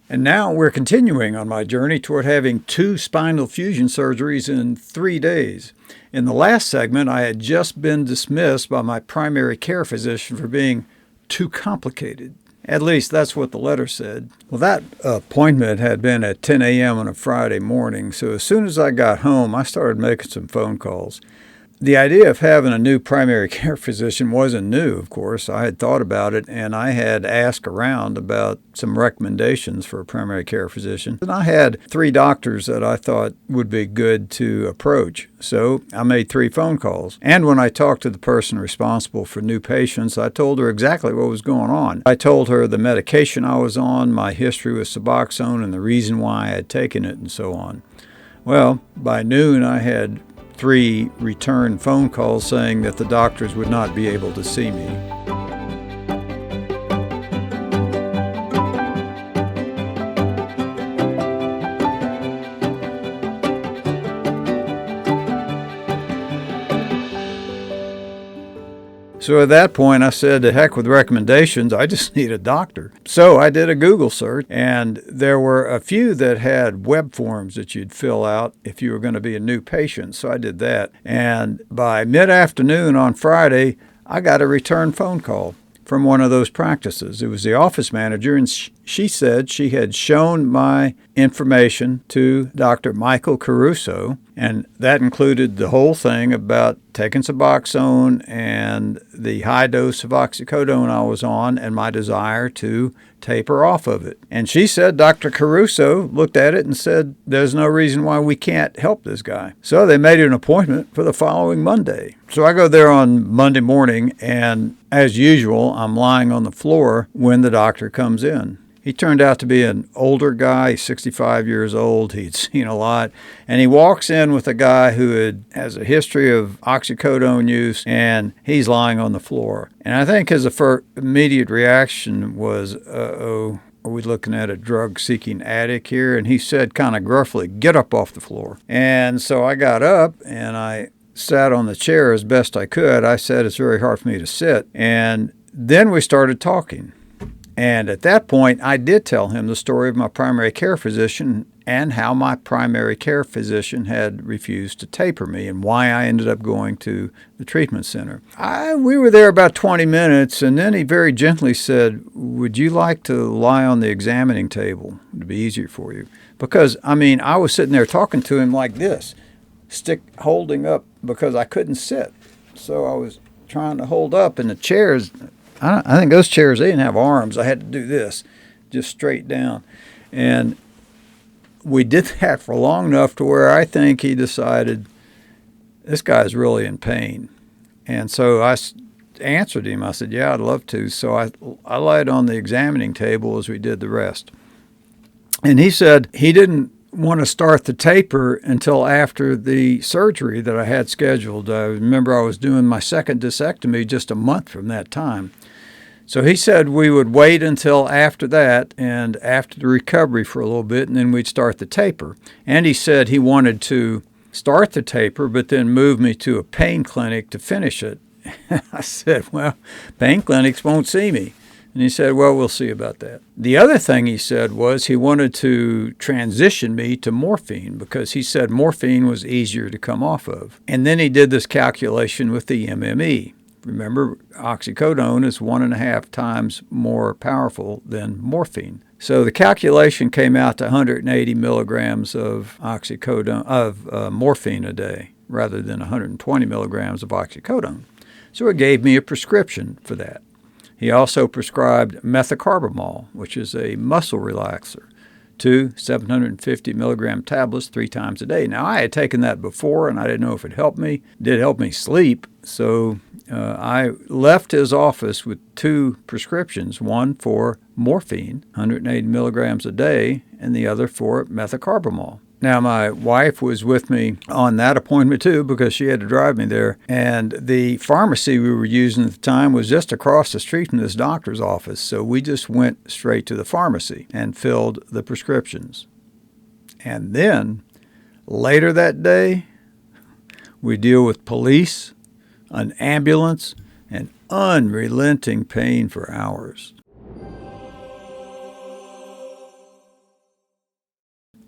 And now we're continuing on my journey toward having 2 spinal fusion surgeries in 3 days. In the last segment, I had just been dismissed by my primary care physician for being too complicated. At least that's what the letter said. Well, that appointment had been at 10 a.m. on a Friday morning, so as soon as I got home, I started making some phone calls. The idea of having a new primary care physician wasn't new, of course. I had thought about it, and I had asked around about some recommendations for a primary care physician. And I had 3 doctors that I thought would be good to approach. So I made 3 phone calls. And when I talked to the person responsible for new patients, I told her exactly what was going on. I told her the medication I was on, my history with Suboxone, and the reason why I had taken it, and so on. Well, by noon, I had 3 return phone calls saying that the doctors would not be able to see me. So at that point, I said, to heck with recommendations, I just need a doctor. So I did a Google search, and there were a few that had web forms that you'd fill out if you were going to be a new patient. So I did that. And by mid-afternoon on Friday, I got a return phone call from one of those practices. It was the office manager, and she said she had shown my information to Dr. Michael Caruso, and that included the whole thing about taking Suboxone and the high dose of oxycodone I was on and my desire to taper off of it. And she said Dr. Caruso looked at it and said, there's no reason why we can't help this guy. So they made an appointment for the following Monday. So I go there on Monday morning, and as usual, I'm lying on the floor when the doctor comes in. He turned out to be an older guy. He's 65 years old. He'd seen a lot. And he walks in with a guy who has a history of oxycodone use, and he's lying on the floor. And I think his immediate reaction was, uh-oh, are we looking at a drug-seeking addict here? And he said kind of gruffly, get up off the floor. And so I got up, and I sat on the chair as best I could. I said, it's very hard for me to sit. And then we started talking. And at that point, I did tell him the story of my primary care physician and how my primary care physician had refused to taper me and why I ended up going to the treatment center. We were there about 20 minutes, and then he very gently said, would you like to lie on the examining table? It would be easier for you. Because, I was sitting there talking to him like this, stick holding up because I couldn't sit. So I was trying to hold up, and the chairs, I think those chairs, they didn't have arms. I had to do this, just straight down. And we did that for long enough to where I think he decided, this guy's really in pain. And so I answered him. I said, yeah, I'd love to. So I laid on the examining table as we did the rest. And he said he didn't want to start the taper until after the surgery that I had scheduled. I remember I was doing my second discectomy just a month from that time. So he said we would wait until after that and after the recovery for a little bit, and then we'd start the taper. And he said he wanted to start the taper but then move me to a pain clinic to finish it. I said, well, pain clinics won't see me. And he said, well, we'll see about that. The other thing he said was he wanted to transition me to morphine because he said morphine was easier to come off of. And then he did this calculation with the MME. Remember, oxycodone is 1.5 times more powerful than morphine. So the calculation came out to 180 milligrams of morphine a day rather than 120 milligrams of oxycodone. So it gave me a prescription for that. He also prescribed methocarbamol, which is a muscle relaxer, 2 750 milligram tablets 3 times a day. Now, I had taken that before, and I didn't know if it helped me. It did help me sleep, so I left his office with 2 prescriptions, one for morphine, 180 milligrams a day, and the other for methocarbamol. Now, my wife was with me on that appointment, too, because she had to drive me there. And the pharmacy we were using at the time was just across the street from this doctor's office. So we just went straight to the pharmacy and filled the prescriptions. And then, later that day, we deal with police, an ambulance, and unrelenting pain for hours.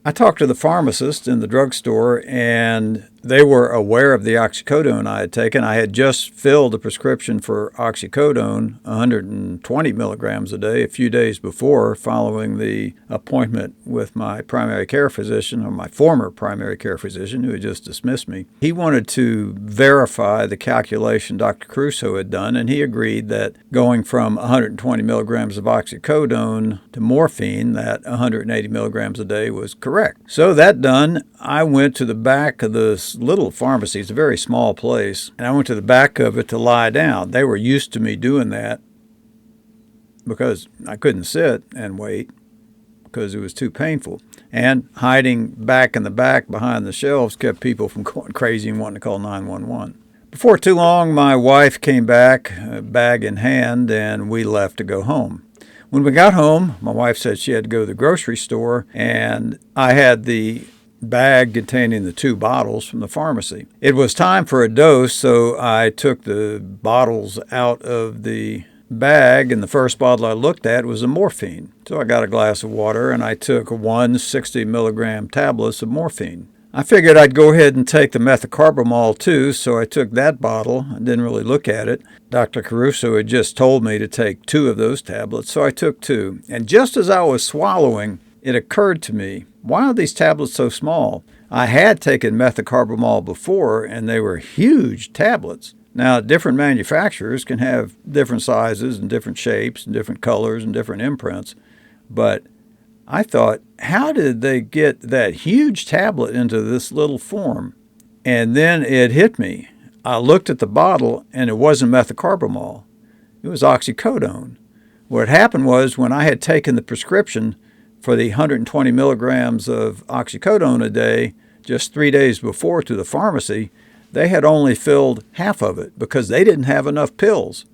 I talked to the pharmacist in the drugstore, and they were aware of the oxycodone I had taken. I had just filled a prescription for oxycodone, 120 milligrams a day, a few days before, following the appointment with my primary care physician, or my former primary care physician, who had just dismissed me. He wanted to verify the calculation Dr. Caruso had done, and he agreed that going from 120 milligrams of oxycodone to morphine, that 180 milligrams a day was correct. So that done, I went to the back of this little pharmacy. It's a very small place. And I went to the back of it to lie down. They were used to me doing that because I couldn't sit and wait because it was too painful. And hiding back in the back behind the shelves kept people from going crazy and wanting to call 911. Before too long, my wife came back, bag in hand, and we left to go home. When we got home, my wife said she had to go to the grocery store, and I had the bag containing the 2 bottles from the pharmacy. It was time for a dose, so I took the bottles out of the bag, and the first bottle I looked at was a morphine. So I got a glass of water, and I took 160 milligram tablets of morphine. I figured I'd go ahead and take the methocarbamol too, so I took that bottle. I didn't really look at it. Dr. Caruso had just told me to take 2 of those tablets, so I took 2. And just as I was swallowing, it occurred to me, why are these tablets so small? I had taken methocarbamol before, and they were huge tablets. Now, different manufacturers can have different sizes and different shapes and different colors and different imprints, but I thought, how did they get that huge tablet into this little form? And then it hit me. I looked at the bottle, and it wasn't methocarbamol. It was oxycodone. What happened was when I had taken the prescription for the 120 milligrams of oxycodone a day just 3 days before to the pharmacy, they had only filled half of it because they didn't have enough pills.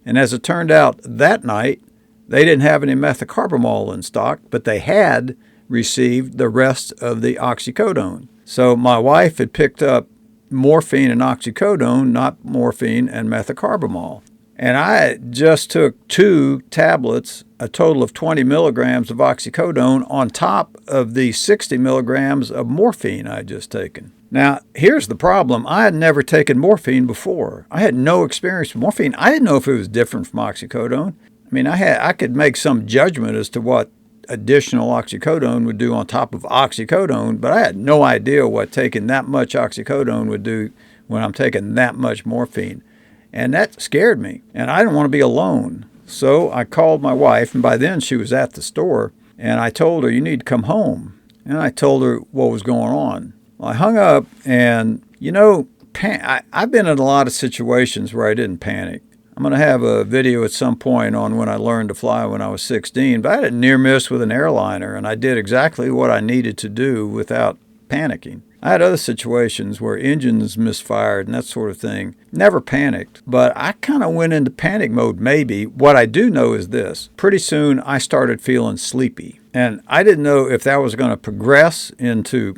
And as it turned out that night, they didn't have any methocarbamol in stock, but they had received the rest of the oxycodone. So my wife had picked up morphine and oxycodone, not morphine and methocarbamol. And I just took 2 tablets, a total of 20 milligrams of oxycodone on top of the 60 milligrams of morphine I had just taken. Now, here's the problem. I had never taken morphine before. I had no experience with morphine. I didn't know if it was different from oxycodone. I mean, I could make some judgment as to what additional oxycodone would do on top of oxycodone, but I had no idea what taking that much oxycodone would do when I'm taking that much morphine. And that scared me, and I didn't want to be alone. So I called my wife, and by then she was at the store, and I told her, you need to come home. And I told her what was going on. Well, I hung up, and, I've been in a lot of situations where I didn't panic. I'm going to have a video at some point on when I learned to fly when I was 16, but I had a near miss with an airliner, and I did exactly what I needed to do without panicking. I had other situations where engines misfired and that sort of thing. Never panicked, but I kind of went into panic mode maybe. What I do know is this. Pretty soon I started feeling sleepy, and I didn't know if that was going to progress into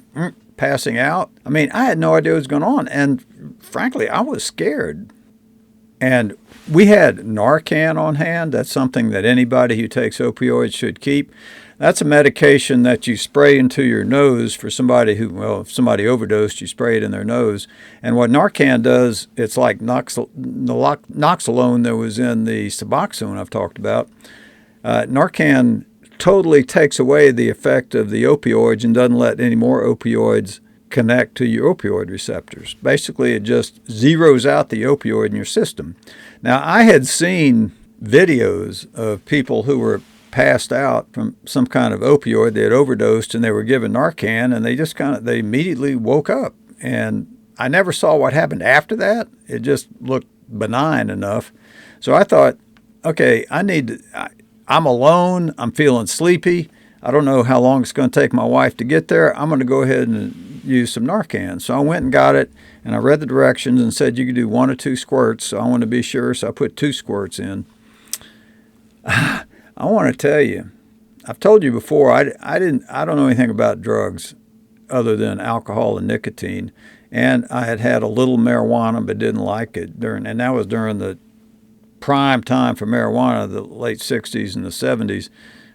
passing out. I mean, I had no idea what was going on, and frankly, I was scared. And we had Narcan on hand. That's something that anybody who takes opioids should keep. That's a medication that you spray into your nose for somebody if somebody overdosed, you spray it in their nose. And what Narcan does, it's like Noxolone that was in the Suboxone I've talked about. Narcan totally takes away the effect of the opioids and doesn't let any more opioids connect to your opioid receptors. Basically, it just zeroes out the opioid in your system. Now, I had seen videos of people who were passed out from some kind of opioid. They had overdosed and they were given Narcan, and they immediately woke up. And I never saw what happened after that. It just looked benign enough. So I thought, okay, I'm alone. I'm feeling sleepy. I don't know how long it's going to take my wife to get there. I'm going to go ahead and use some Narcan. So I went and got it, and I read the directions and said you could do 1 or 2 squirts. So I want to be sure, so I put 2 squirts in. I want to tell you, I've told you before, I don't know anything about drugs other than alcohol and nicotine, and I had a little marijuana but didn't like it and that was during the prime time for marijuana, the late 60s and the 70s,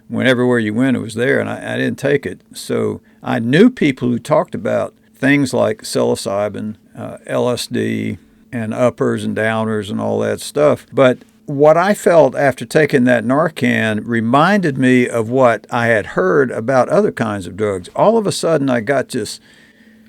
when everywhere you went, it was there, and I didn't take it. So I knew people who talked about things like psilocybin, LSD, and uppers and downers and all that stuff. But what I felt after taking that Narcan reminded me of what I had heard about other kinds of drugs. All of a sudden, I got just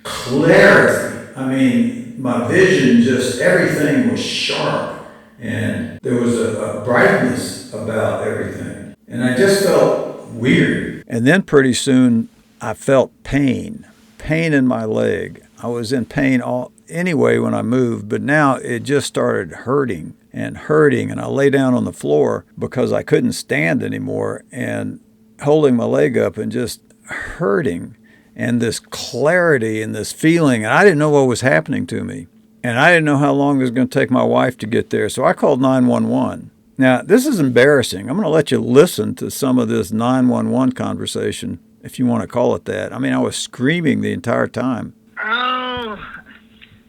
clarity. I mean, my vision, just everything was sharp, and there was a brightness about everything. And I just felt weird. And then pretty soon, I felt pain in my leg. I was in pain anyway when I moved, but now it just started hurting, and I lay down on the floor because I couldn't stand anymore, and holding my leg up and just hurting, and this clarity and this feeling, and I didn't know what was happening to me, and I didn't know how long it was going to take my wife to get there, so I called 911. Now, this is embarrassing. I'm going to let you listen to some of this 911 conversation, if you want to call it that. I mean, I was screaming the entire time. Oh,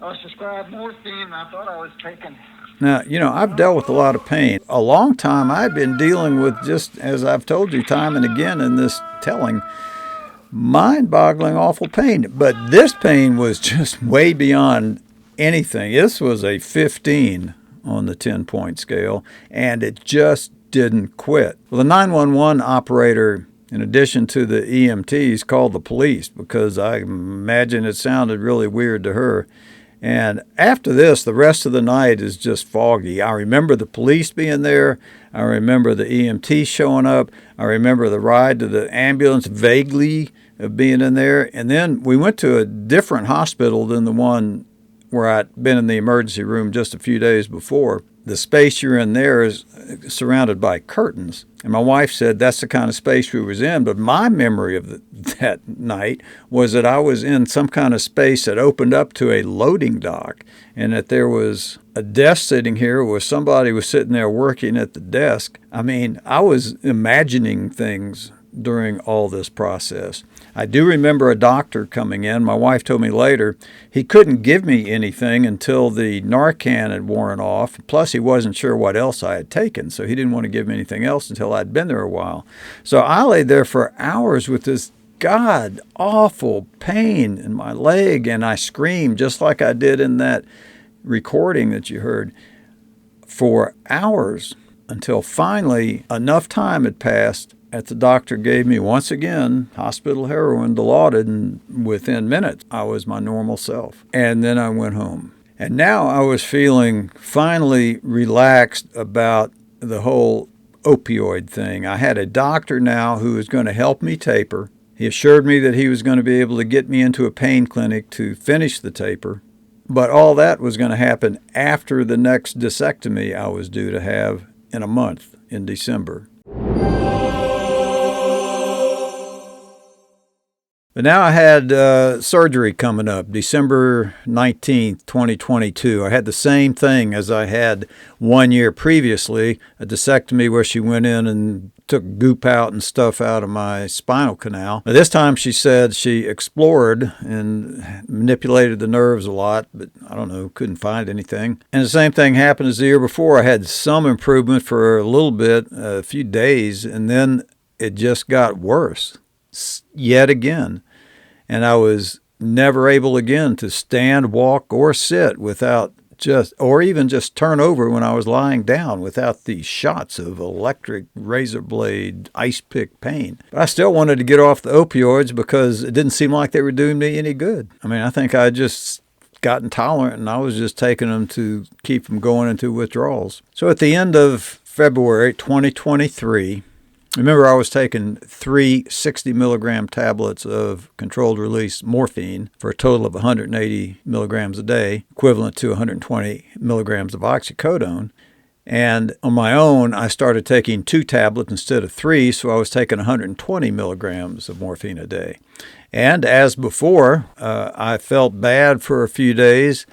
I was prescribed morphine. I thought I was taking. Now, I've dealt with a lot of pain. A long time I've been dealing with, just as I've told you time and again in this telling, mind-boggling awful pain. But this pain was just way beyond anything. This was a 15 on the 10-point scale, and it just didn't quit. Well, the 911 operator, in addition to the EMTs, called the police because I imagine it sounded really weird to her. And after this, the rest of the night is just foggy. I remember the police being there. I remember the EMT showing up. I remember the ride to the ambulance vaguely of being in there. And then we went to a different hospital than the one where I'd been in the emergency room just a few days before. The space you're in there is surrounded by curtains. And my wife said that's the kind of space we was in. But my memory of that night was that I was in some kind of space that opened up to a loading dock, and that there was a desk sitting here where somebody was sitting there working at the desk. I mean, I was imagining things during all this process. I do remember a doctor coming in. My wife told me later he couldn't give me anything until the Narcan had worn off. Plus, he wasn't sure what else I had taken, so he didn't want to give me anything else until I'd been there a while. So I lay there for hours with this god-awful pain in my leg, and I screamed just like I did in that recording that you heard for hours until finally enough time had passed that the doctor gave me, once again, hospital heroin, Dilaudid, and within minutes, I was my normal self. And then I went home. And now I was feeling finally relaxed about the whole opioid thing. I had a doctor now who was going to help me taper. He assured me that he was going to be able to get me into a pain clinic to finish the taper. But all that was going to happen after the next discectomy I was due to have in a month, in December. But now I had surgery coming up, December 19th, 2022. I had the same thing as I had 1 year previously, a discectomy where she went in and took goop out and stuff out of my spinal canal. But this time she said she explored and manipulated the nerves a lot, but I don't know, couldn't find anything. And the same thing happened as the year before. I had some improvement for a little bit, a few days, and then it just got worse yet again. And I was never able again to stand, walk, or sit without or even just turn over when I was lying down without these shots of electric razor blade ice pick pain. But I still wanted to get off the opioids because it didn't seem like they were doing me any good. I mean, I think I just got intolerant and I was just taking them to keep from going into withdrawals. So at the end of February 2023, remember, I was taking 3 60-milligram tablets of controlled-release morphine for a total of 180 milligrams a day, equivalent to 120 milligrams of oxycodone. And on my own, I started taking 2 tablets instead of 3, so I was taking 120 milligrams of morphine a day. And as before, I felt bad for a few days,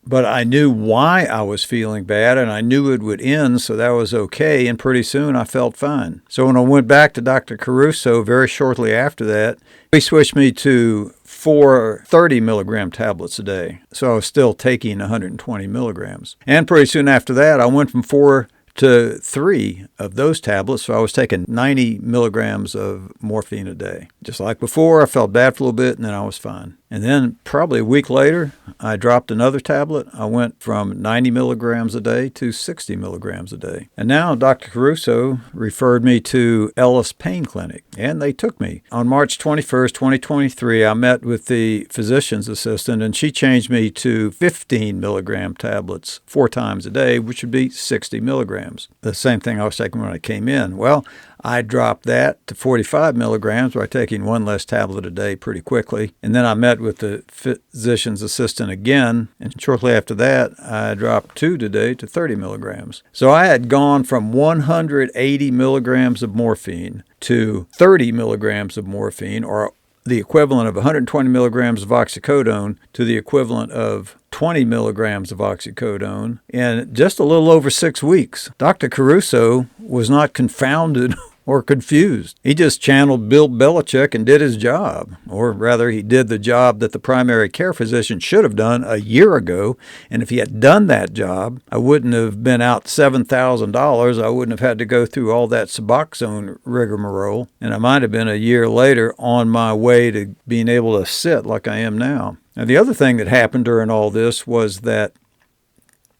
but I knew why I was feeling bad, and I knew it would end, so that was okay, and pretty soon I felt fine. So when I went back to Dr. Caruso very shortly after that, he switched me to 4 30-milligram tablets a day. So I was still taking 120 milligrams. And pretty soon after that, I went from 4 to 3 of those tablets. So I was taking 90 milligrams of morphine a day. Just like before, I felt bad for a little bit, and then I was fine. And then probably a week later, I dropped another tablet. I went from 90 milligrams a day to 60 milligrams a day. And now Dr. Caruso referred me to Ellis Pain Clinic, and they took me. On March 21st, 2023, I met with the physician's assistant, and she changed me to 15 milligram tablets 4 times a day, which would be 60 milligrams. The same thing I was taking when I came in. Well, I dropped that to 45 milligrams by taking 1 less tablet a day pretty quickly. And then I met with the physician's assistant again. And shortly after that, I dropped 2 today to 30 milligrams. So I had gone from 180 milligrams of morphine to 30 milligrams of morphine, or the equivalent of 120 milligrams of oxycodone, to the equivalent of 20 milligrams of oxycodone in just a little over 6 weeks. Dr. Caruso was not confounded or confused. He just channeled Bill Belichick and did his job. Or rather, he did the job that the primary care physician should have done a year ago. And if he had done that job, I wouldn't have been out $7,000. I wouldn't have had to go through all that Suboxone rigmarole. And I might have been a year later on my way to being able to sit like I am now. Now, the other thing that happened during all this was that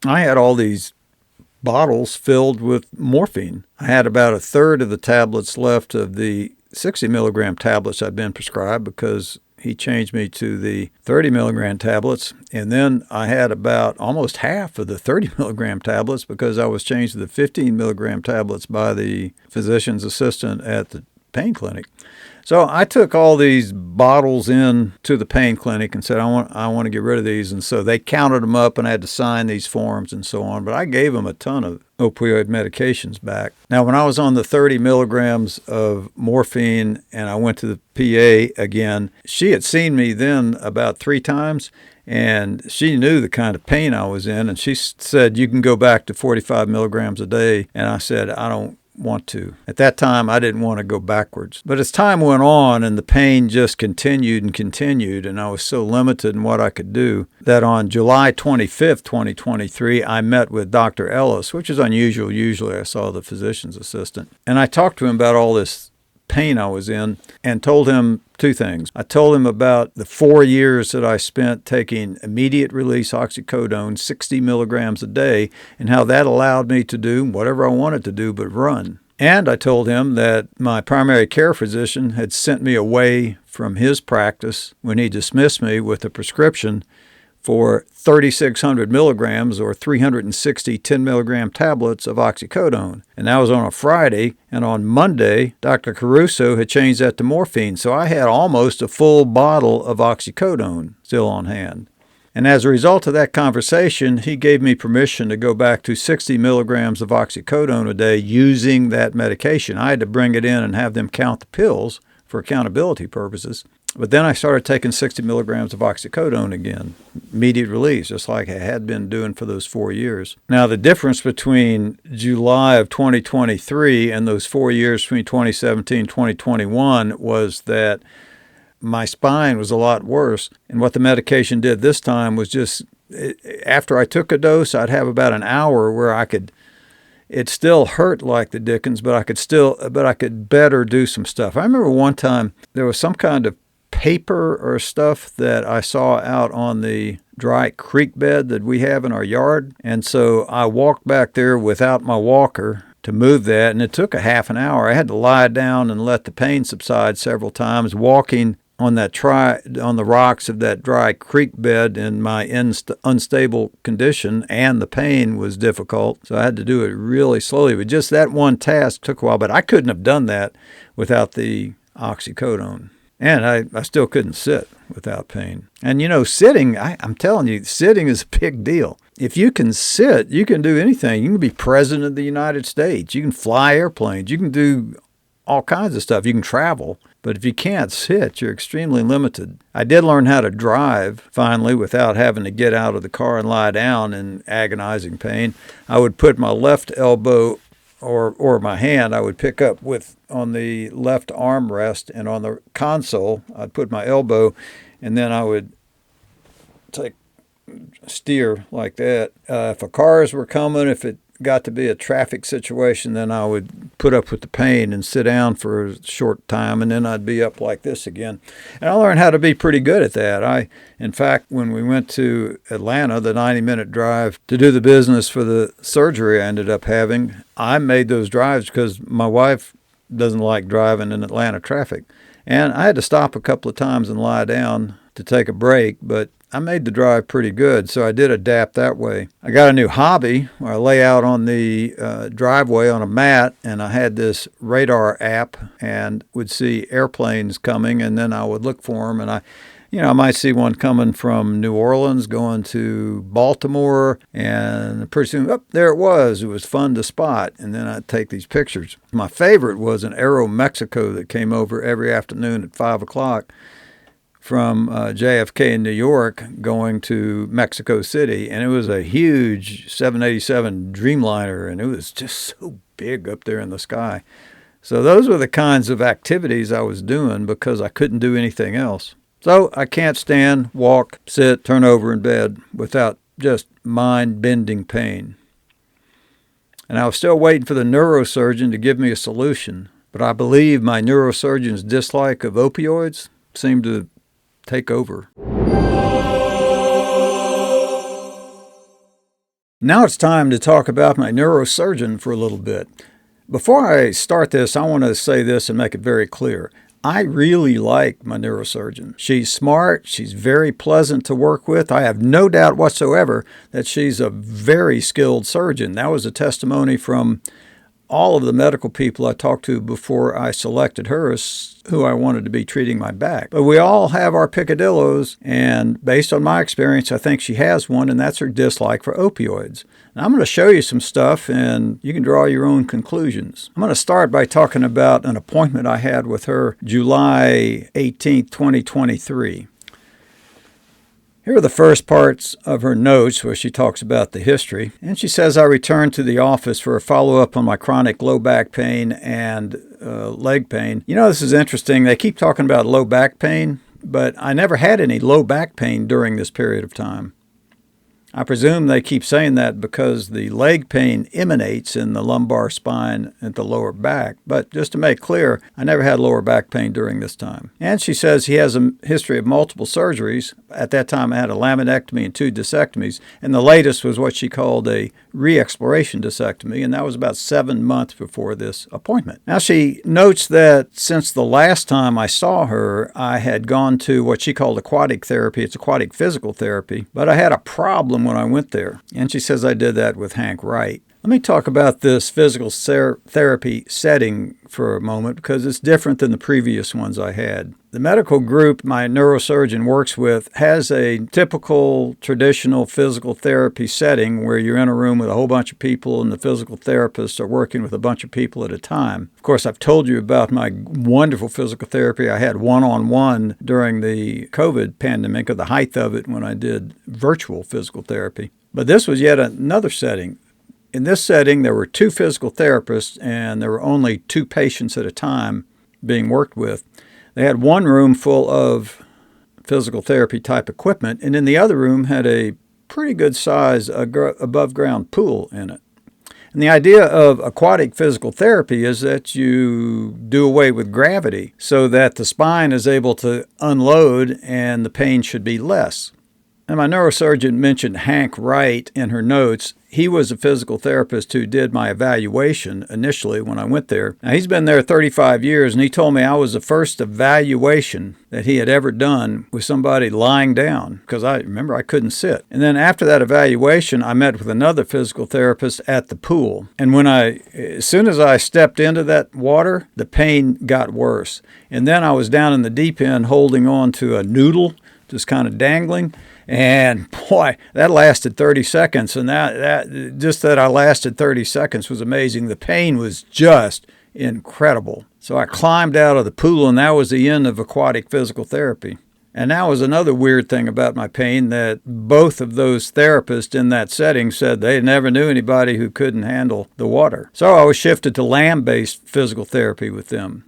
I had all these bottles filled with morphine. I had about a third of the tablets left of the 60 milligram tablets I'd been prescribed, because he changed me to the 30 milligram tablets. And then I had about almost half of the 30 milligram tablets, because I was changed to the 15 milligram tablets by the physician's assistant at the pain clinic. So I took all these bottles in to the pain clinic and said, I want to get rid of these. And so they counted them up, and I had to sign these forms and so on. But I gave them a ton of opioid medications back. Now, when I was on the 30 milligrams of morphine and I went to the PA again, she had seen me then about 3 times, and she knew the kind of pain I was in. And she said, you can go back to 45 milligrams a day. And I said, I don't want to. At that time, I didn't want to go backwards. But as time went on and the pain just continued and continued, and I was so limited in what I could do, that on July 25th, 2023, I met with Dr. Ellis, which is unusual. Usually I saw the physician's assistant. And I talked to him about all this pain I was in and told him 2 things. I told him about the 4 years that I spent taking immediate release oxycodone, 60 milligrams a day, and how that allowed me to do whatever I wanted to do but run. And I told him that my primary care physician had sent me away from his practice when he dismissed me with a prescription for 3,600 milligrams or 360 10-milligram tablets of oxycodone. And that was on a Friday. And on Monday, Dr. Caruso had changed that to morphine. So I had almost a full bottle of oxycodone still on hand. And as a result of that conversation, he gave me permission to go back to 60 milligrams of oxycodone a day using that medication. I had to bring it in and have them count the pills for accountability purposes. But then I started taking 60 milligrams of oxycodone again, immediate release, just like I had been doing for those 4 years. Now, the difference between July of 2023 and those 4 years between 2017 and 2021 was that my spine was a lot worse. And what the medication did this time was just, after I took a dose, I'd have about an hour where it still hurt like the dickens, but I could better do some stuff. I remember one time there was some kind of paper or stuff that I saw out on the dry creek bed that we have in our yard. And so I walked back there without my walker to move that, and it took a half an hour. I had to lie down and let the pain subside several times, walking on the rocks of that dry creek bed in my unstable condition, and the pain was difficult. So I had to do it really slowly. But just that one task took a while, but I couldn't have done that without the oxycodone. And I still couldn't sit without pain. And, sitting, I'm telling you, sitting is a big deal. If you can sit, you can do anything. You can be president of the United States. You can fly airplanes. You can do all kinds of stuff. You can travel. But if you can't sit, you're extremely limited. I did learn how to drive, finally, without having to get out of the car and lie down in agonizing pain. I would put my left elbow or my hand I would pick up with on the left armrest, and on the console I'd put my elbow, and then I would steer like that. If cars were coming, if it got to be a traffic situation, then I would put up with the pain and sit down for a short time, and then I'd be up like this again. And I learned how to be pretty good at that. In fact, when we went to Atlanta, the 90-minute drive to do the business for the surgery I ended up having, I made those drives because my wife doesn't like driving in Atlanta traffic. And I had to stop a couple of times and lie down to take a break, but I made the drive pretty good, so I did adapt that way. I got a new hobby where I lay out on the driveway on a mat, and I had this radar app and would see airplanes coming, and then I would look for them, and I might see one coming from New Orleans going to Baltimore, and pretty soon, there it was. It was fun to spot, and then I'd take these pictures. My favorite was an Aeromexico that came over every afternoon at 5 o'clock from JFK in New York going to Mexico City, and it was a huge 787 Dreamliner, and it was just so big up there in the sky. So those were the kinds of activities I was doing because I couldn't do anything else. So I can't stand, walk, sit, turn over in bed without just mind-bending pain. And I was still waiting for the neurosurgeon to give me a solution, but I believe my neurosurgeon's dislike of opioids seemed to take over. Now it's time to talk about my neurosurgeon for a little bit. Before I start this, I want to say this and make it very clear. I really like my neurosurgeon. She's smart. She's very pleasant to work with. I have no doubt whatsoever that she's a very skilled surgeon. That was a testimony from all of the medical people I talked to before I selected her as who I wanted to be treating my back. But we all have our picadillos, and based on my experience, I think she has one, and that's her dislike for opioids. Now, I'm going to show you some stuff, and you can draw your own conclusions. I'm going to start by talking about an appointment I had with her July 18th, 2023. Here are the first parts of her notes where she talks about the history. And she says, I returned to the office for a follow-up on my chronic low back pain and leg pain. This is interesting. They keep talking about low back pain, but I never had any low back pain during this period of time. I presume they keep saying that because the leg pain emanates in the lumbar spine at the lower back. But just to make clear, I never had lower back pain during this time. And she says he has a history of multiple surgeries. At that time, I had a laminectomy and 2 discectomies. And the latest was what she called a re-exploration discectomy. And that was about 7 months before this appointment. Now, she notes that since the last time I saw her, I had gone to what she called aquatic therapy. It's aquatic physical therapy. But I had a problem when I went there. And she says I did that with Hank Wright. Let me talk about this physical therapy setting for a moment because it's different than the previous ones I had. The medical group my neurosurgeon works with has a typical traditional physical therapy setting where you're in a room with a whole bunch of people and the physical therapists are working with a bunch of people at a time. Of course, I've told you about my wonderful physical therapy I had one-on-one during the COVID pandemic, or the height of it when I did virtual physical therapy. But this was yet another setting. In this setting, there were 2 physical therapists, and there were only 2 patients at a time being worked with. They had one room full of physical therapy type equipment, and in the other room had a pretty good size above ground pool in it. And the idea of aquatic physical therapy is that you do away with gravity so that the spine is able to unload and the pain should be less. And my neurosurgeon mentioned Hank Wright in her notes. He was a physical therapist who did my evaluation initially when I went there. Now, he's been there 35 years, and he told me I was the first evaluation that he had ever done with somebody lying down, because I couldn't sit. And then after that evaluation, I met with another physical therapist at the pool. And as soon as I stepped into that water, the pain got worse. And then I was down in the deep end holding on to a noodle, just kind of dangling. And boy, that lasted 30 seconds. And that I lasted 30 seconds was amazing. The pain was just incredible. So I climbed out of the pool, and that was the end of aquatic physical therapy. And that was another weird thing about my pain, that both of those therapists in that setting said they never knew anybody who couldn't handle the water. So I was shifted to land-based physical therapy with them.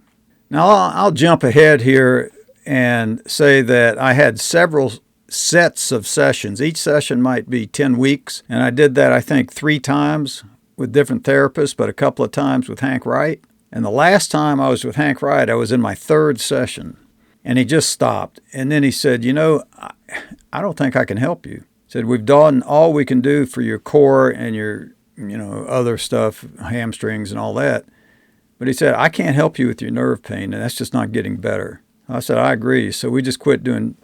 Now, I'll jump ahead here and say that I had several sets of sessions. Each session might be 10 weeks, and I did that, I think, 3 times with different therapists, but a couple of times with Hank Wright. And the last time I was with Hank Wright, I was in my third session. And he just stopped. And then he said, I don't think I can help you. He said, we've done all we can do for your core and your, other stuff, hamstrings and all that. But he said, I can't help you with your nerve pain, and that's just not getting better. I said, I agree. So we just quit doing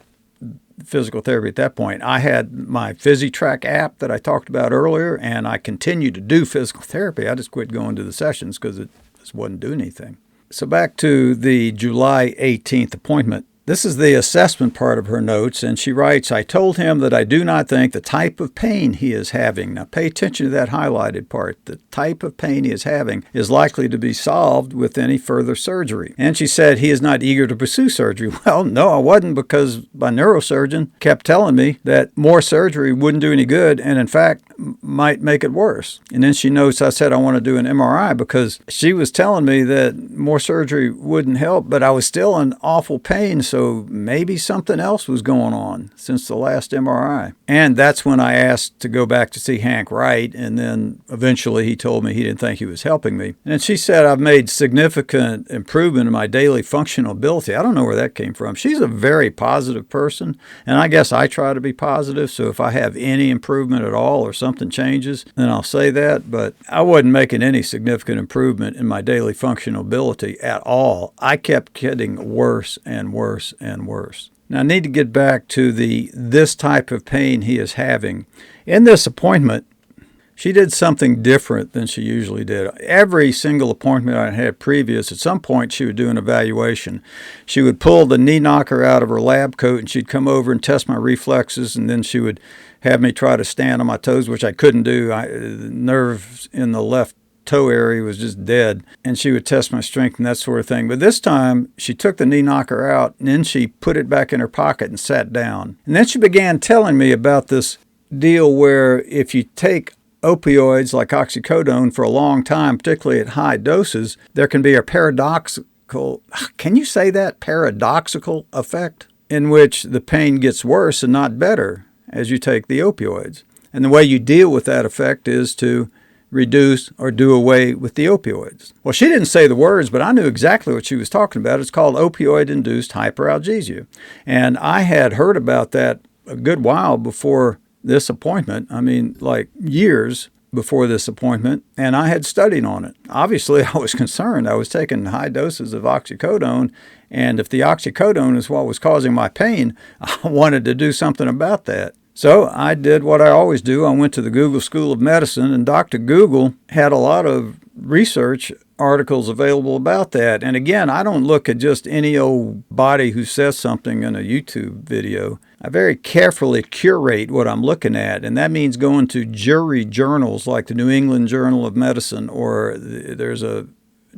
physical therapy at that point. I had my PhysiTrack app that I talked about earlier, and I continued to do physical therapy. I just quit going to the sessions because it just wasn't doing anything. So back to the July 18th appointment. This is the assessment part of her notes, and she writes, I told him that I do not think the type of pain he is having, now pay attention to that highlighted part, the type of pain he is having is likely to be solved with any further surgery. And she said he is not eager to pursue surgery. Well, no, I wasn't, because my neurosurgeon kept telling me that more surgery wouldn't do any good, and in fact, might make it worse. And then she notes I said I want to do an MRI because she was telling me that more surgery wouldn't help, but I was still in awful pain, so maybe something else was going on since the last MRI. And that's when I asked to go back to see Hank Wright, and then eventually he told me he didn't think he was helping me. And she said I've made significant improvement in my daily functional ability. I don't know where that came from. She's a very positive person, and I guess I try to be positive, so if I have any improvement at all or something changes, then I'll say that, but I wasn't making any significant improvement in my daily functional ability at all. I kept getting worse and worse and worse. Now, I need to get back to this type of pain he is having. In this appointment, she did something different than she usually did. Every single appointment I had previous, at some point she would do an evaluation. She would pull the knee knocker out of her lab coat, and she'd come over and test my reflexes, and then she would have me try to stand on my toes, which I couldn't do. The nerve in the left toe area was just dead, and she would test my strength and that sort of thing. But this time, she took the knee knocker out, and then she put it back in her pocket and sat down. And then she began telling me about this deal where if you take opioids like oxycodone for a long time, particularly at high doses, there can be a paradoxical, can you say that, paradoxical effect in which the pain gets worse and not better as you take the opioids. And the way you deal with that effect is to reduce or do away with the opioids. Well, she didn't say the words, but I knew exactly what she was talking about. It's called opioid-induced hyperalgesia. And I had heard about that a good while before this appointment. I mean, like years before this appointment, and I had studied on it. Obviously, I was concerned. I was taking high doses of oxycodone, and if the oxycodone is what was causing my pain, I wanted to do something about that. So I did what I always do. I went to the Google School of Medicine, and Dr. Google had a lot of research articles available about that. And again, I don't look at just any old body who says something in a YouTube video. I very carefully curate what I'm looking at, and that means going to jury journals like the New England Journal of Medicine, or there's a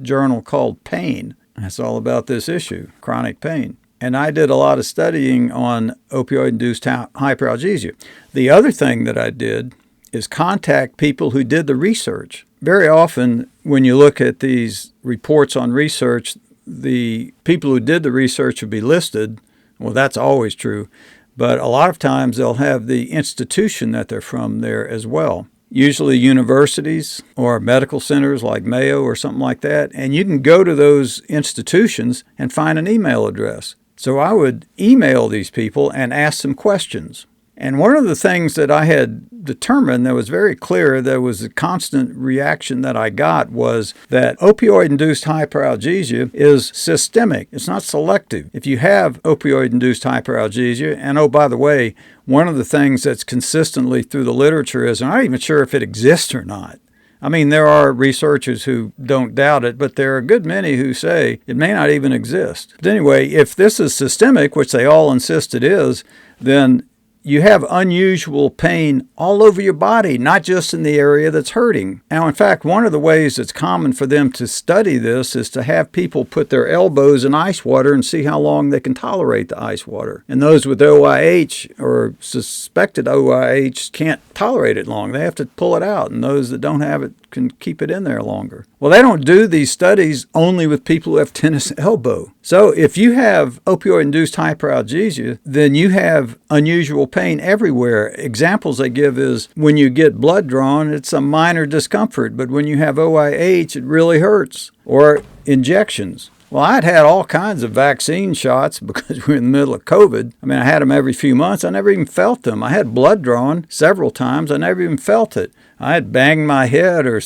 journal called Pain. That's all about this issue, chronic pain. And I did a lot of studying on opioid-induced hyperalgesia. The other thing that I did is contact people who did the research. Very often, when you look at these reports on research, the people who did the research will be listed. Well, that's always true. But a lot of times they'll have the institution that they're from there as well. Usually universities or medical centers like Mayo or something like that. And you can go to those institutions and find an email address. So I would email these people and ask them questions. And one of the things that I had determined that was very clear, there was a constant reaction that I got, was that opioid-induced hyperalgesia is systemic. It's not selective. If you have opioid-induced hyperalgesia, and oh, by the way, one of the things that's consistently through the literature is, I'm not even sure if it exists or not. I mean, there are researchers who don't doubt it, but there are a good many who say it may not even exist. But anyway, if this is systemic, which they all insist it is, then you have unusual pain all over your body, not just in the area that's hurting. Now, in fact, one of the ways it's common for them to study this is to have people put their elbows in ice water and see how long they can tolerate the ice water. And those with OIH or suspected OIH can't tolerate it long. They have to pull it out, and those that don't have it can keep it in there longer. Well, they don't do these studies only with people who have tennis elbow. So if you have opioid-induced hyperalgesia, then you have unusual pain everywhere. Examples they give is when you get blood drawn, it's a minor discomfort, but when you have OIH, it really hurts. Or injections. Well, I'd had all kinds of vaccine shots because we were in the middle of COVID. I mean, I had them every few months. I never even felt them. I had blood drawn several times. I never even felt it. I had banged my head or,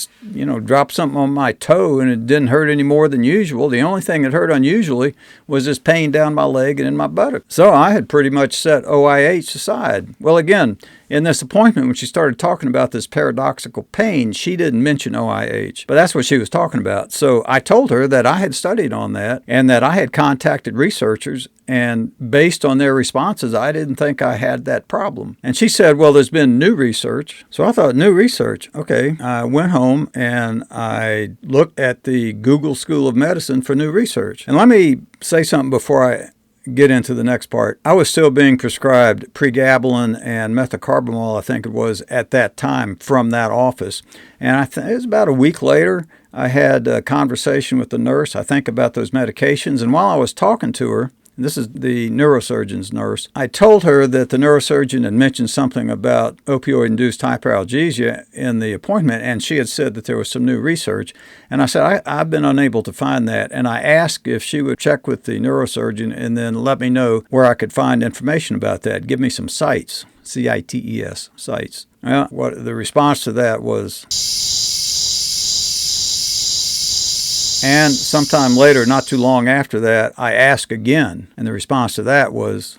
dropped something on my toe, and it didn't hurt any more than usual. The only thing that hurt unusually was this pain down my leg and in my buttock. So I had pretty much set OIH aside. Well, again, in this appointment, when she started talking about this paradoxical pain, she didn't mention OIH, but that's what she was talking about. So I told her that I had studied on that and that I had contacted researchers, and based on their responses, I didn't think I had that problem. And she said, well, there's been new research. So I thought, new research? Okay. I went home and I looked at the Google School of Medicine for new research. And let me say something before I get into the next part. I was still being prescribed pregabalin and methocarbamol, I think it was, at that time from that office. And it was about a week later, I had a conversation with the nurse, I think, about those medications. And while I was talking to her, this is the neurosurgeon's nurse, I told her that the neurosurgeon had mentioned something about opioid-induced hyperalgesia in the appointment, and she had said that there was some new research. And I said, I've been unable to find that. And I asked if she would check with the neurosurgeon and then let me know where I could find information about that. Give me some sites, CITES, sites. Well, what the response to that was... And sometime later, not too long after that, I asked again, and the response to that was...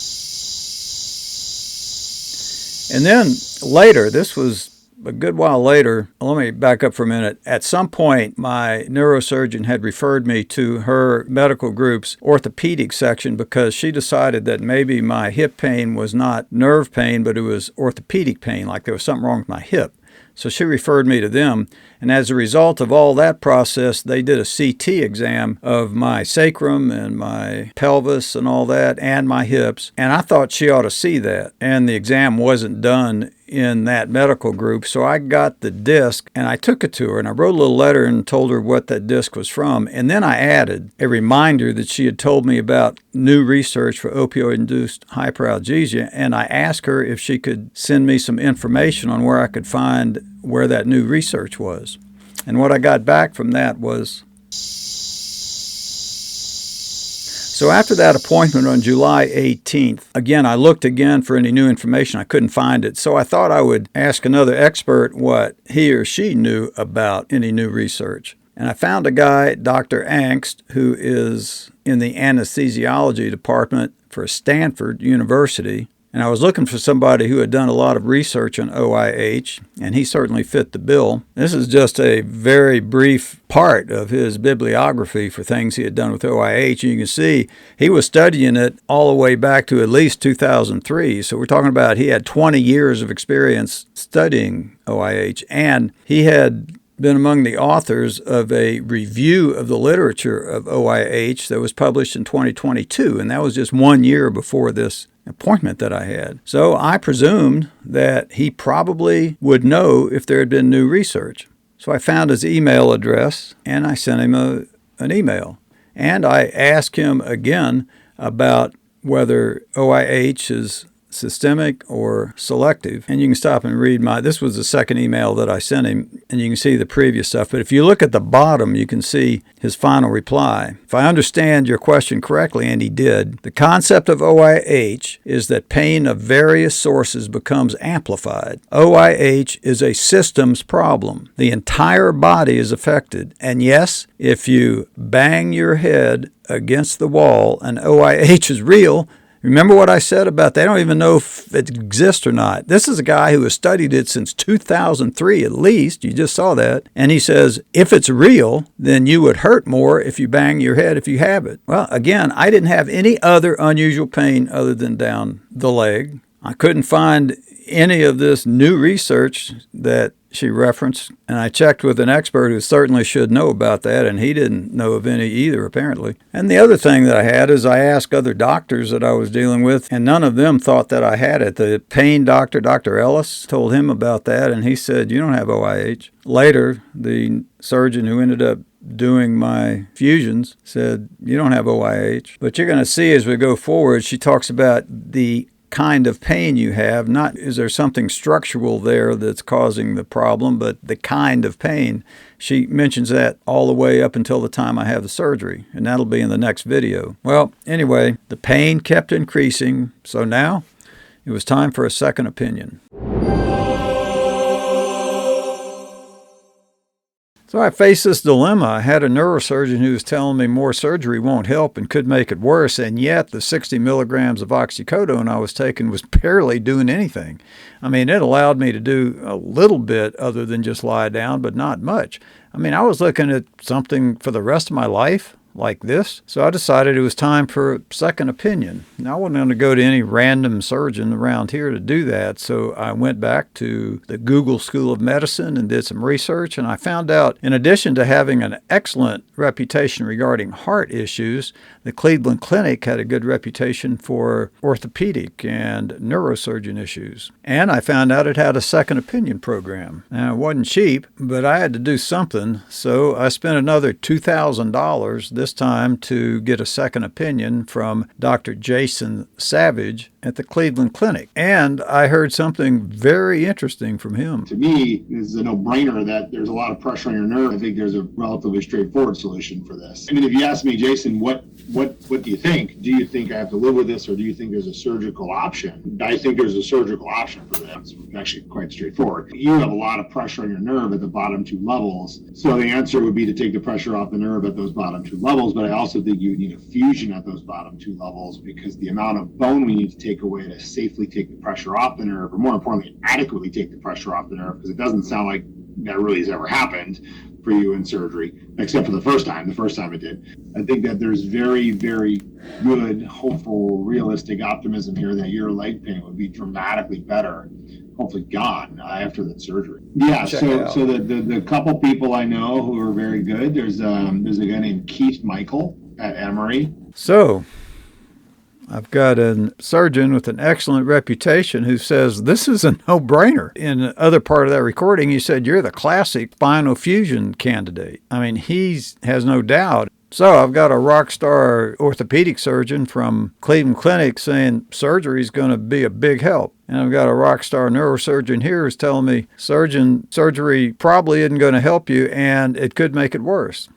And then later, this was a good while later, let me back up for a minute. At some point, my neurosurgeon had referred me to her medical group's orthopedic section because she decided that maybe my hip pain was not nerve pain, but it was orthopedic pain, like there was something wrong with my hip. So she referred me to them, and as a result of all that process, they did a CT exam of my sacrum and my pelvis and all that, and my hips, and I thought she ought to see that, and the exam wasn't done in that medical group, so I got the disc, and I took it to her, and I wrote a little letter and told her what that disc was from, and then I added a reminder that she had told me about new research for opioid-induced hyperalgesia, and I asked her if she could send me some information on where I could find where that new research was. And what I got back from that was... So after that appointment on July 18th, again, I looked again for any new information. I couldn't find it. So I thought I would ask another expert what he or she knew about any new research. And I found a guy, Dr. Angst, who is in the anesthesiology department for Stanford University. And I was looking for somebody who had done a lot of research on OIH, and he certainly fit the bill. This is just a very brief part of his bibliography for things he had done with OIH. And you can see he was studying it all the way back to at least 2003. So we're talking about he had 20 years of experience studying OIH, and he had been among the authors of a review of the literature of OIH that was published in 2022, and that was just 1 year before this appointment that I had. So I presumed that he probably would know if there had been new research. So I found his email address, and I sent him an email. And I asked him again about whether OIH is systemic or selective. And you can stop and read this was the second email that I sent him, and you can see the previous stuff. But if you look at the bottom, you can see his final reply. If I understand your question correctly, and he did, the concept of OIH is that pain of various sources becomes amplified. OIH is a systems problem. The entire body is affected. And yes, if you bang your head against the wall and OIH is real, remember what I said about they don't even know if it exists or not. This is a guy who has studied it since 2003 at least. You just saw that. And he says, if it's real, then you would hurt more if you bang your head if you have it. Well, again, I didn't have any other unusual pain other than down the leg. I couldn't find any of this new research that she referenced, and I checked with an expert who certainly should know about that, and he didn't know of any either, apparently. And the other thing that I had is I asked other doctors that I was dealing with, and none of them thought that I had it. The pain doctor, Dr. Ellis, told him about that, and he said, you don't have OIH. Later, the surgeon who ended up doing my fusions said, you don't have OIH. But you're going to see as we go forward, she talks about the kind of pain you have. Not is there something structural there that's causing the problem, but the kind of pain. She mentions that all the way up until the time I have the surgery, and that'll be in the next video. Well, anyway, the pain kept increasing, so now it was time for a second opinion. So I faced this dilemma. I had a neurosurgeon who was telling me more surgery won't help and could make it worse, and yet the 60 milligrams of oxycodone I was taking was barely doing anything. I mean, it allowed me to do a little bit other than just lie down, but not much. I mean, I was looking at something for the rest of my life like this. So I decided it was time for a second opinion. Now, I wasn't going to go to any random surgeon around here to do that. So I went back to the Google School of Medicine and did some research. And I found out, in addition to having an excellent reputation regarding heart issues, the Cleveland Clinic had a good reputation for orthopedic and neurosurgeon issues. And I found out it had a second opinion program. Now, it wasn't cheap, but I had to do something. So I spent another $2,000 this time to get a second opinion from Dr. Jason Savage at the Cleveland Clinic. And I heard something very interesting from him. To me, it's a no-brainer that there's a lot of pressure on your nerve. I think there's a relatively straightforward solution for this. I mean, if you ask me, Jason, what do you think? Do you think I have to live with this, or do you think there's a surgical option? I think there's a surgical option for that. It's actually quite straightforward. You have a lot of pressure on your nerve at the bottom two levels. So the answer would be to take the pressure off the nerve at those bottom two levels. But I also think you need a fusion at those bottom two levels, because the amount of bone we need to take away to safely take the pressure off the nerve, or more importantly, adequately take the pressure off the nerve, because it doesn't sound like that really has ever happened for you in surgery, except for the first time it did. I think that there's very, very good, hopeful, realistic optimism here that your leg pain would be dramatically better, hopefully gone after that surgery. Yeah, so the couple people I know who are very good, there's a guy named Keith Michael at Emory. So I've got a surgeon with an excellent reputation who says this is a no-brainer. In the other part of that recording, he said, you're the classic spinal fusion candidate. I mean, he has no doubt. So I've got a rock star orthopedic surgeon from Cleveland Clinic saying surgery is going to be a big help. And I've got a rock star neurosurgeon here who's telling me surgery probably isn't going to help you and it could make it worse.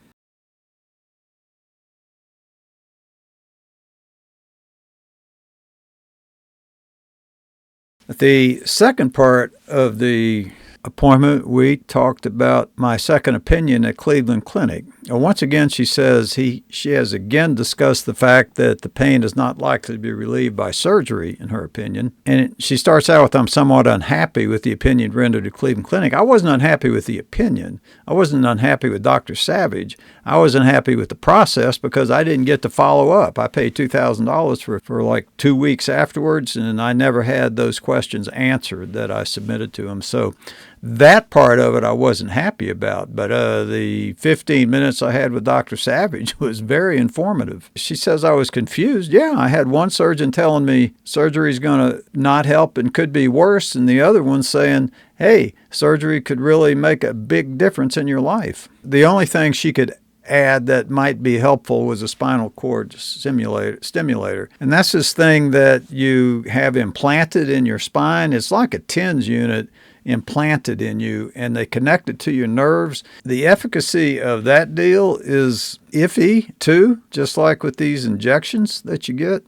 The second part of the appointment, we talked about my second opinion at Cleveland Clinic. Once again, she says she has again discussed the fact that the pain is not likely to be relieved by surgery, in her opinion. And she starts out with, I'm somewhat unhappy with the opinion rendered at Cleveland Clinic. I wasn't unhappy with the opinion. I wasn't unhappy with Dr. Savage. I was unhappy with the process because I didn't get to follow up. I paid $2,000 for like 2 weeks afterwards, and I never had those questions answered that I submitted to him. So that part of it I wasn't happy about, but the 15 minutes I had with Dr. Savage was very informative. She says I was confused. Yeah, I had one surgeon telling me surgery is going to not help and could be worse, and the other one saying, hey, surgery could really make a big difference in your life. The only thing she could add that might be helpful was a spinal cord stimulator. And that's this thing that you have implanted in your spine. It's like a TENS unit implanted in you, and they connect it to your nerves. The efficacy of that deal is iffy too, just like with these injections that you get.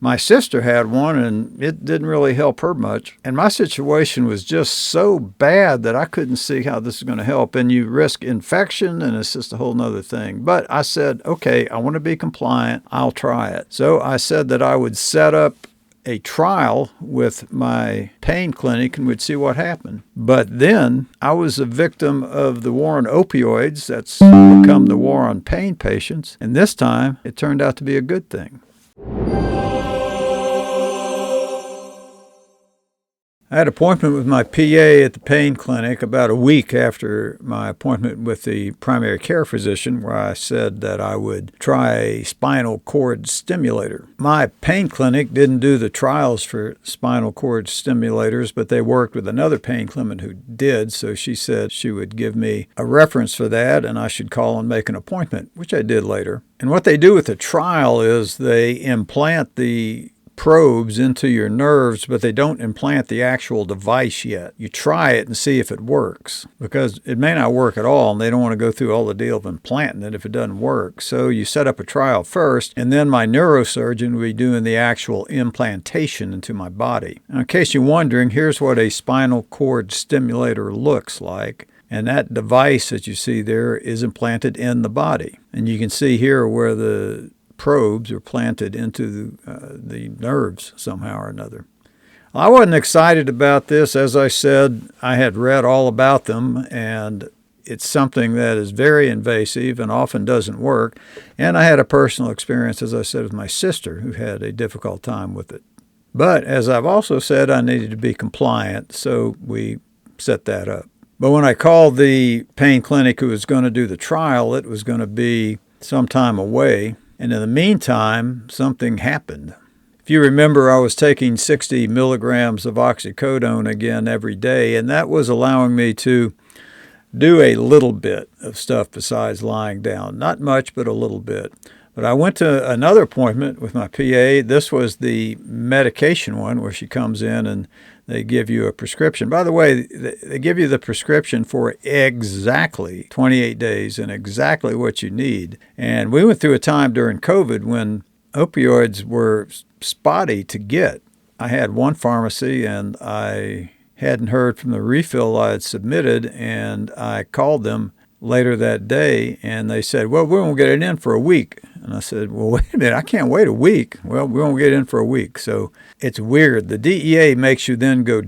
My sister had one, and it didn't really help her much. And my situation was just so bad that I couldn't see how this is going to help. And you risk infection, and it's just a whole nother thing. But I said, okay, I want to be compliant. I'll try it. So I said that I would set up a trial with my pain clinic and we'd see what happened. But then I was a victim of the war on opioids. That's become the war on pain patients. And this time it turned out to be a good thing. I had an appointment with my PA at the pain clinic about a week after my appointment with the primary care physician, where I said that I would try a spinal cord stimulator. My pain clinic didn't do the trials for spinal cord stimulators, but they worked with another pain clinic who did, so she said she would give me a reference for that and I should call and make an appointment, which I did later. And what they do with the trial is they implant the probes into your nerves, but they don't implant the actual device yet. You try it and see if it works, because it may not work at all, and they don't want to go through all the deal of implanting it if it doesn't work. So you set up a trial first, and then my neurosurgeon will be doing the actual implantation into my body. Now, in case you're wondering, here's what a spinal cord stimulator looks like. And that device that you see there is implanted in the body. And you can see here where the probes are planted into the nerves somehow or another. I wasn't excited about this. As I said, I had read all about them, and it's something that is very invasive and often doesn't work. And I had a personal experience, as I said, with my sister who had a difficult time with it. But as I've also said, I needed to be compliant, so we set that up. But when I called the pain clinic who was going to do the trial, it was going to be some time away. And in the meantime, something happened. If you remember, I was taking 60 milligrams of oxycodone again every day, and that was allowing me to do a little bit of stuff besides lying down. Not much, but a little bit. But I went to another appointment with my PA. This was the medication one where she comes in and they give you a prescription. By the way, they give you the prescription for exactly 28 days and exactly what you need. And we went through a time during COVID when opioids were spotty to get. I had one pharmacy and I hadn't heard from the refill I had submitted, and I called them later that day and they said, well, we won't get it in for a week. And I said, well, wait a minute, I can't wait a week. Well, we won't get in for a week. So it's weird. The DEA makes you then go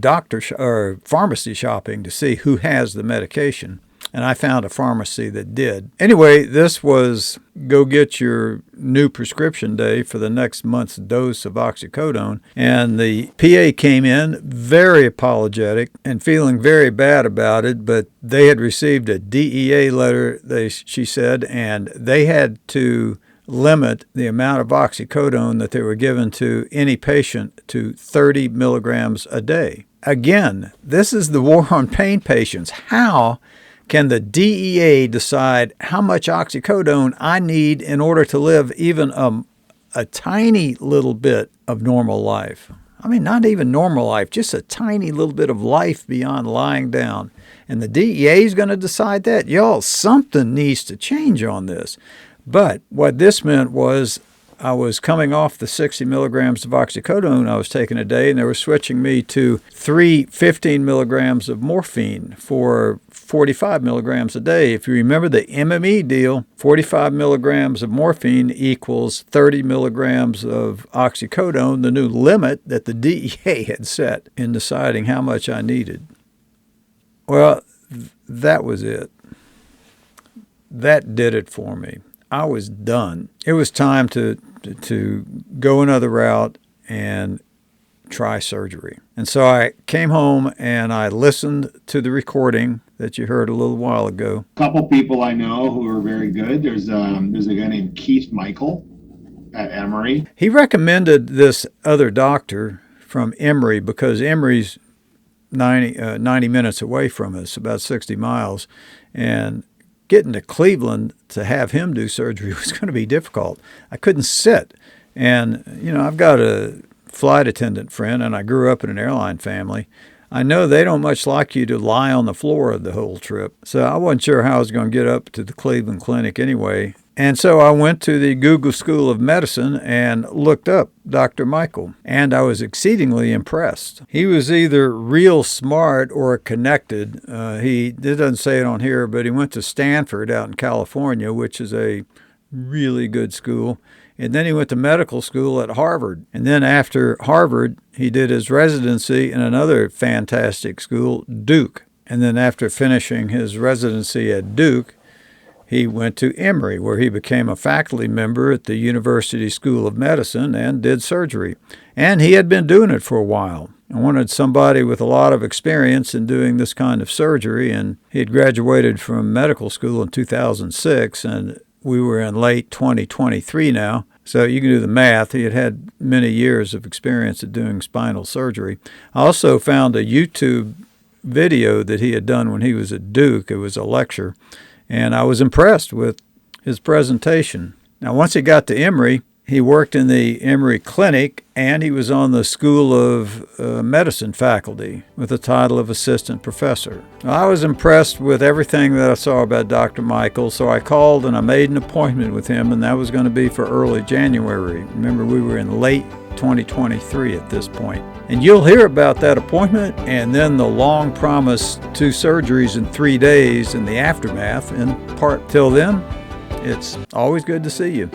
or pharmacy shopping to see who has the medication. And I found a pharmacy that did. Anyway, this was go get your new prescription day for the next month's dose of oxycodone. And the PA came in very apologetic and feeling very bad about it, but they had received a DEA letter, she said, and they had to limit the amount of oxycodone that they were given to any patient to 30 milligrams a day. Again, this is the war on pain patients. How can the DEA decide how much oxycodone I need in order to live even a tiny little bit of normal life? I mean, not even normal life, just a tiny little bit of life beyond lying down. And the DEA is going to decide that? Y'all, something needs to change on this. But what this meant was I was coming off the 60 milligrams of oxycodone I was taking a day, and they were switching me to 3 15 milligrams of morphine for 45 milligrams a day. If you remember the MME deal, 45 milligrams of morphine equals 30 milligrams of oxycodone, the new limit that the DEA had set in deciding how much I needed. Well, that was it. That did it for me. I was done. It was time to go another route and try surgery. And so I came home and I listened to the recording that you heard a little while ago. A couple people I know who are very good. There's a guy named Keith Michael at Emory. He recommended this other doctor from Emory because Emory's 90 minutes away from us, about 60 miles. And getting to Cleveland to have him do surgery was going to be difficult. I couldn't sit. And, I've got a flight attendant friend, and I grew up in an airline family. I know they don't much like you to lie on the floor the whole trip. So I wasn't sure how I was going to get up to the Cleveland Clinic anyway. And so I went to the Google School of Medicine and looked up Dr. Michael, and I was exceedingly impressed. He was either real smart or connected. It doesn't say it on here, but he went to Stanford out in California, which is a really good school. And then he went to medical school at Harvard. And then after Harvard, he did his residency in another fantastic school, Duke. And then after finishing his residency at Duke, he went to Emory, where he became a faculty member at the University School of Medicine and did surgery. And he had been doing it for a while. I wanted somebody with a lot of experience in doing this kind of surgery, and he had graduated from medical school in 2006, and we were in late 2023 now. So you can do the math. He had many years of experience at doing spinal surgery. I also found a YouTube video that he had done when he was at Duke. It was a lecture, and I was impressed with his presentation. Now, once he got to Emory, he worked in the Emory Clinic, and he was on the School of Medicine faculty with the title of assistant professor. I was impressed with everything that I saw about Dr. Michael, so I called and I made an appointment with him, and that was going to be for early January. Remember, we were in late 2023 at this point. And you'll hear about that appointment and then the long-promised 2 surgeries in 3 days and the aftermath in part. Till then, it's always good to see you.